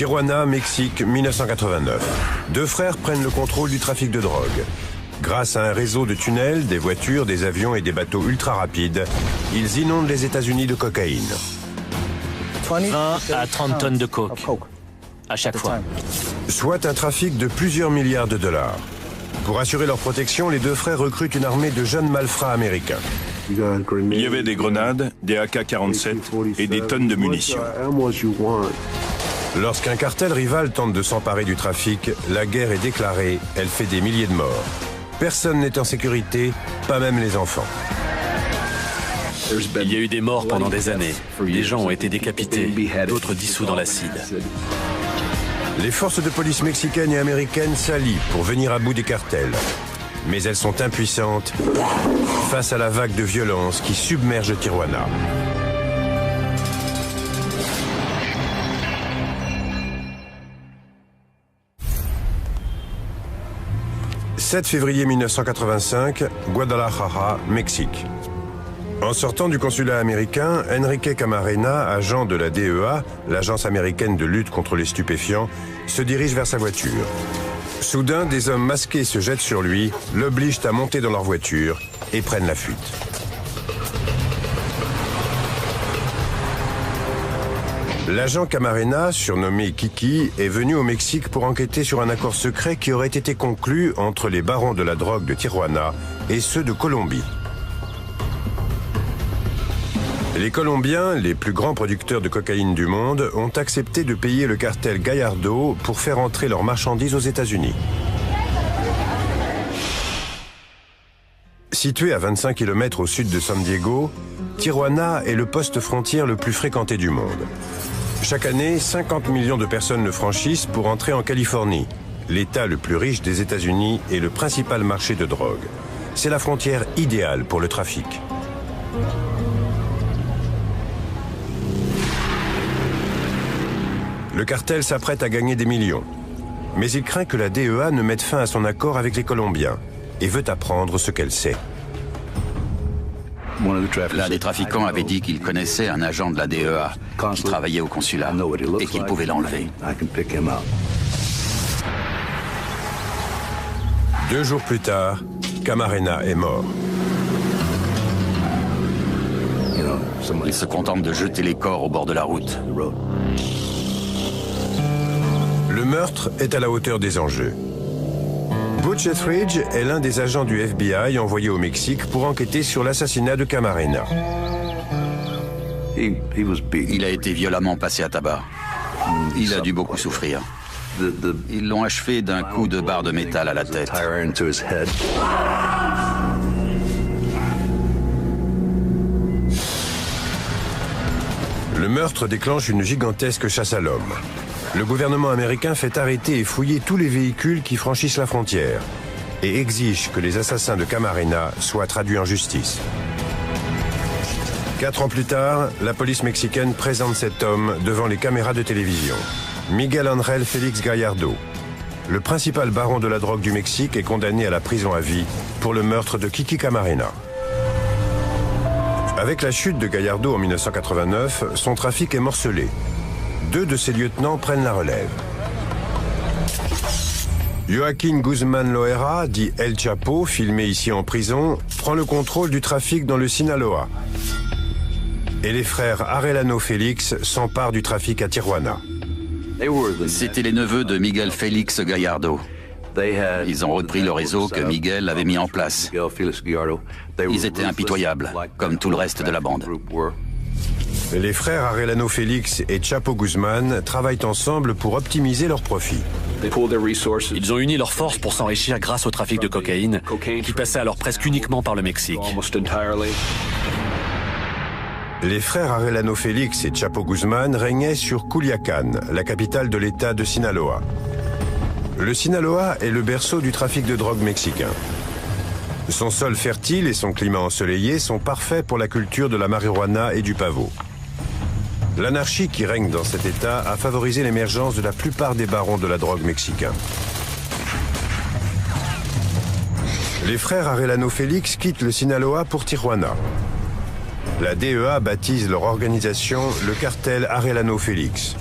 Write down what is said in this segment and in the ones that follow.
Tijuana, Mexique, 1989. Deux frères prennent le contrôle du trafic de drogue. Grâce à un réseau de tunnels, des voitures, des avions et des bateaux ultra rapides, ils inondent les États-Unis de cocaïne. 20 à 30 tonnes de coke, à chaque fois. Soit un trafic de plusieurs milliards de dollars. Pour assurer leur protection, les deux frères recrutent une armée de jeunes malfrats américains. Il y avait des grenades, des AK-47 et des tonnes de munitions. Lorsqu'un cartel rival tente de s'emparer du trafic, la guerre est déclarée, elle fait des milliers de morts. Personne n'est en sécurité, pas même les enfants. Il y a eu des morts pendant des années. Des gens ont été décapités, d'autres dissous dans l'acide. Les forces de police mexicaines et américaines s'allient pour venir à bout des cartels. Mais elles sont impuissantes face à la vague de violence qui submerge Tijuana. « 7 février 1985, Guadalajara, Mexique. En sortant du consulat américain, Enrique Camarena, agent de la DEA, l'agence américaine de lutte contre les stupéfiants, se dirige vers sa voiture. Soudain, des hommes masqués se jettent sur lui, l'obligent à monter dans leur voiture et prennent la fuite. L'agent Camarena, surnommé Kiki, est venu au Mexique pour enquêter sur un accord secret qui aurait été conclu entre les barons de la drogue de Tijuana et ceux de Colombie. Les Colombiens, les plus grands producteurs de cocaïne du monde, ont accepté de payer le cartel Gallardo pour faire entrer leurs marchandises aux États-Unis. Situé à 25 km au sud de San Diego, Tijuana est le poste frontière le plus fréquenté du monde. Chaque année, 50 millions de personnes le franchissent pour entrer en Californie, l'État le plus riche des États-Unis et le principal marché de drogue. C'est la frontière idéale pour le trafic. Le cartel s'apprête à gagner des millions. Mais il craint que la DEA ne mette fin à son accord avec les Colombiens et veut apprendre ce qu'elle sait. L'un des trafiquants avait dit qu'il connaissait un agent de la DEA qui travaillait au consulat et qu'il pouvait l'enlever. 2 jours plus tard, Camarena est mort. Il se contente de jeter les corps au bord de la route. Le meurtre est à la hauteur des enjeux. Butch Etheridge est l'un des agents du FBI envoyé au Mexique pour enquêter sur l'assassinat de Camarena. Il a été violemment passé à tabac. Il a dû beaucoup souffrir. Ils l'ont achevé d'un coup de barre de métal à la tête. Le meurtre déclenche une gigantesque chasse à l'homme. Le gouvernement américain fait arrêter et fouiller tous les véhicules qui franchissent la frontière et exige que les assassins de Camarena soient traduits en justice. 4 ans plus tard, la police mexicaine présente cet homme devant les caméras de télévision. Miguel Ángel Félix Gallardo. Le principal baron de la drogue du Mexique est condamné à la prison à vie pour le meurtre de Kiki Camarena. Avec la chute de Gallardo en 1989, son trafic est morcelé. 2 de ses lieutenants prennent la relève. Joaquín Guzmán Loera, dit El Chapo, filmé ici en prison, prend le contrôle du trafic dans le Sinaloa. Et les frères Arellano Félix s'emparent du trafic à Tijuana. C'était les neveux de Miguel Félix Gallardo. Ils ont repris le réseau que Miguel avait mis en place. Ils étaient impitoyables, comme tout le reste de la bande. Les frères Arellano Félix et Chapo Guzmán travaillent ensemble pour optimiser leurs profits. Ils ont uni leurs forces pour s'enrichir grâce au trafic de cocaïne, qui passait alors presque uniquement par le Mexique. Les frères Arellano Félix et Chapo Guzmán régnaient sur Culiacán, la capitale de l'État de Sinaloa. Le Sinaloa est le berceau du trafic de drogue mexicain. Son sol fertile et son climat ensoleillé sont parfaits pour la culture de la marijuana et du pavot. L'anarchie qui règne dans cet État a favorisé l'émergence de la plupart des barons de la drogue mexicains. Les frères Arellano Félix quittent le Sinaloa pour Tijuana. La DEA baptise leur organisation le cartel Arellano Félix.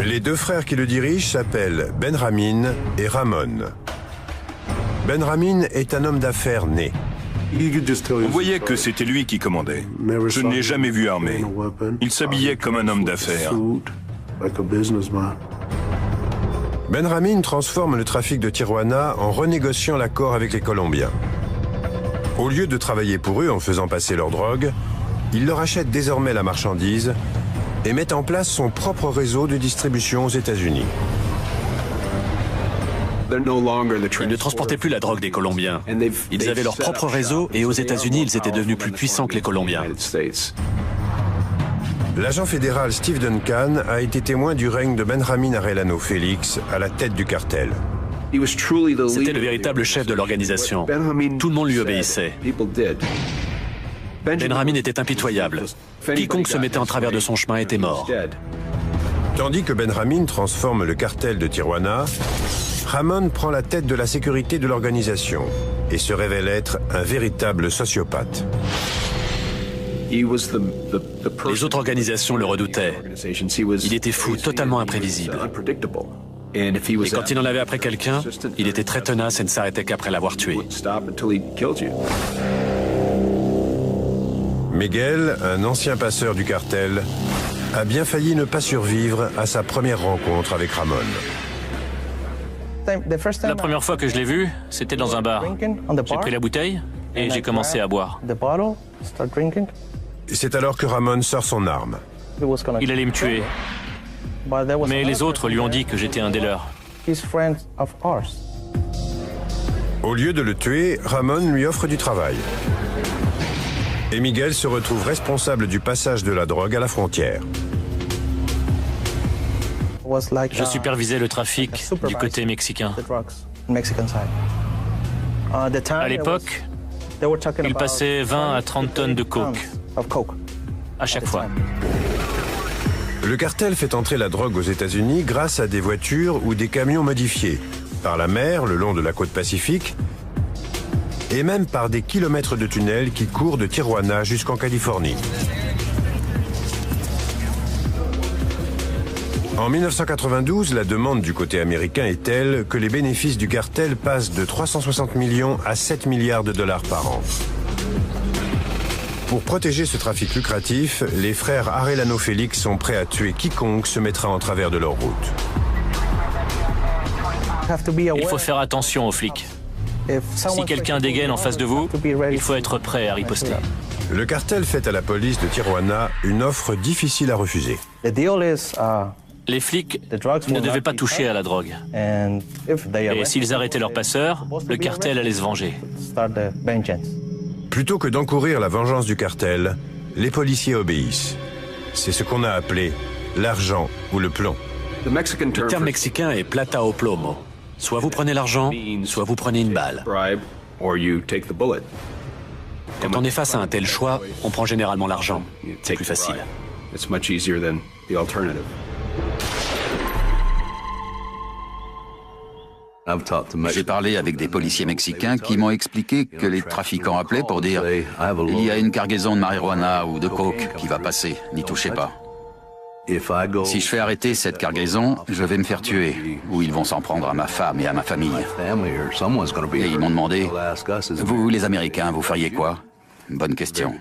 Les deux frères qui le dirigent s'appellent Benjamin et Ramon. Benjamin est un homme d'affaires né. On voyait que c'était lui qui commandait. Je ne l'ai jamais vu armé. Il s'habillait comme un homme d'affaires. Benjamin transforme le trafic de Tijuana en renégociant l'accord avec les Colombiens. Au lieu de travailler pour eux en faisant passer leur drogue, il leur achète désormais la marchandise et met en place son propre réseau de distribution aux États-Unis. Ils ne transportaient plus la drogue des Colombiens. Ils avaient leur propre réseau et aux États-Unis, ils étaient devenus plus puissants que les Colombiens. L'agent fédéral Steve Duncan a été témoin du règne de Benjamin Arellano Félix à la tête du cartel. C'était le véritable chef de l'organisation. Tout le monde lui obéissait. Benjamin était impitoyable. Quiconque se mettait en travers de son chemin était mort. Tandis que Benjamin transforme le cartel de Tijuana, Ramon prend la tête de la sécurité de l'organisation et se révèle être un véritable sociopathe. Les autres organisations le redoutaient. Il était fou, totalement imprévisible. Et quand il en avait après quelqu'un, il était très tenace et ne s'arrêtait qu'après l'avoir tué. Miguel, un ancien passeur du cartel, a bien failli ne pas survivre à sa première rencontre avec Ramon. La première fois que je l'ai vu, c'était dans un bar. J'ai pris la bouteille et j'ai commencé à boire. C'est alors que Ramon sort son arme. Il allait me tuer. Mais les autres lui ont dit que j'étais un des leurs. Au lieu de le tuer, Ramon lui offre du travail. Et Miguel se retrouve responsable du passage de la drogue à la frontière. Je supervisais le trafic du côté mexicain. À l'époque, il passait 20 à 30 tonnes de coke à chaque fois. Le cartel fait entrer la drogue aux États-Unis grâce à des voitures ou des camions modifiés, par la mer, le long de la côte Pacifique, et même par des kilomètres de tunnels qui courent de Tijuana jusqu'en Californie. En 1992, la demande du côté américain est telle que les bénéfices du cartel passent de 360 millions à 7 milliards de dollars par an. Pour protéger ce trafic lucratif, les frères Arellano Félix sont prêts à tuer quiconque se mettra en travers de leur route. Il faut faire attention aux flics. Si quelqu'un dégaine en face de vous, il faut être prêt à riposter. Le cartel fait à la police de Tijuana une offre difficile à refuser. Les flics ne devaient pas toucher à la drogue. Et s'ils arrêtaient leurs passeurs, le cartel allait se venger. Plutôt que d'encourir la vengeance du cartel, les policiers obéissent. C'est ce qu'on a appelé l'argent ou le plomb. Le terme mexicain est plata o plomo. Soit vous prenez l'argent, soit vous prenez une balle. Quand on est face à un tel choix, on prend généralement l'argent. C'est plus facile. J'ai parlé avec des policiers mexicains qui m'ont expliqué que les trafiquants appelaient pour dire « Il y a une cargaison de marijuana ou de coke qui va passer, n'y touchez pas ». Si je fais arrêter cette cargaison, je vais me faire tuer, ou ils vont s'en prendre à ma femme et à ma famille. Et ils m'ont demandé « Vous, les Américains, vous feriez quoi ?» Bonne question.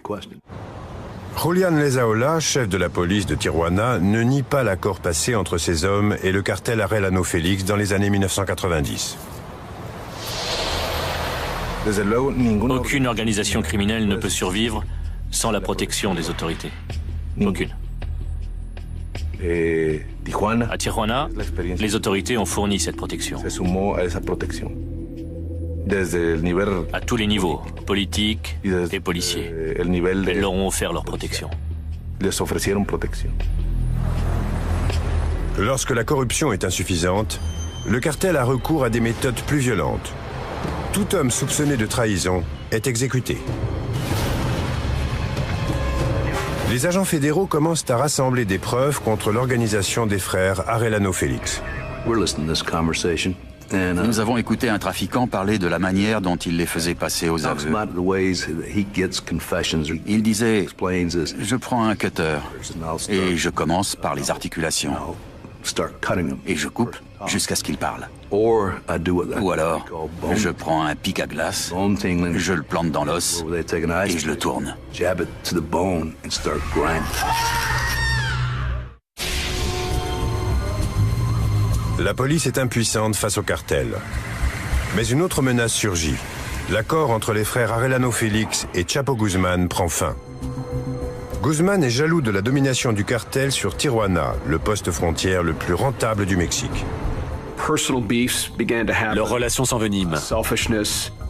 Julian Lezaola, chef de la police de Tijuana, ne nie pas l'accord passé entre ces hommes et le cartel Arellano Félix dans les années 1990. Aucune organisation criminelle ne peut survivre sans la protection des autorités. Aucune. À Tijuana, les autorités ont fourni cette protection. À tous les niveaux, politiques et policiers. Elles leur ont offert leur protection. Lorsque la corruption est insuffisante, le cartel a recours à des méthodes plus violentes. Tout homme soupçonné de trahison est exécuté. Les agents fédéraux commencent à rassembler des preuves contre l'organisation des frères Arellano Félix. Nous avons écouté un trafiquant parler de la manière dont il les faisait passer aux aveux. Il disait « Je prends un cutter et je commence par les articulations. Et je coupe jusqu'à ce qu'il parle. Ou alors, je prends un pic à glace, je le plante dans l'os et je le tourne. La police est impuissante face au cartel. Mais une autre menace surgit. L'accord entre les frères Arellano Félix et Chapo Guzman prend fin. Guzman est jaloux de la domination du cartel sur Tijuana, le poste frontière le plus rentable du Mexique. Leurs relations s'enveniment.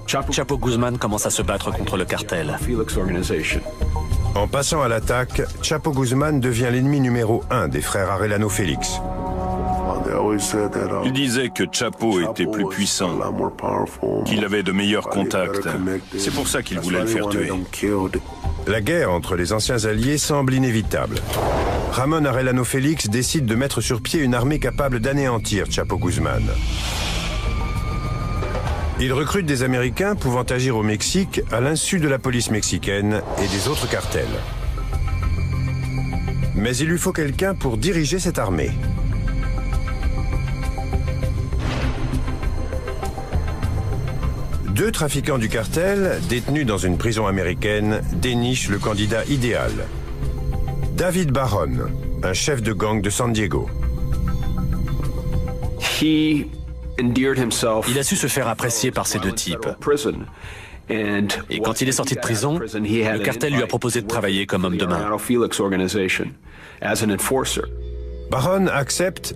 Chapo Guzman commence à se battre contre le cartel. En passant à l'attaque, Chapo Guzman devient l'ennemi numéro 1 des frères Arellano Félix. Il disait que Chapo était plus puissant, qu'il avait de meilleurs contacts. C'est pour ça qu'il voulait le faire tuer. La guerre entre les anciens alliés semble inévitable. Ramón Arellano Félix décide de mettre sur pied une armée capable d'anéantir Chapo Guzman. Il recrute des Américains pouvant agir au Mexique à l'insu de la police mexicaine et des autres cartels. Mais il lui faut quelqu'un pour diriger cette armée. Deux trafiquants du cartel, détenus dans une prison américaine, dénichent le candidat idéal. David Barron, un chef de gang de San Diego. Il a su se faire apprécier par ces deux types. Et quand il est sorti de prison, le cartel lui a proposé de travailler comme homme de main. Barron accepte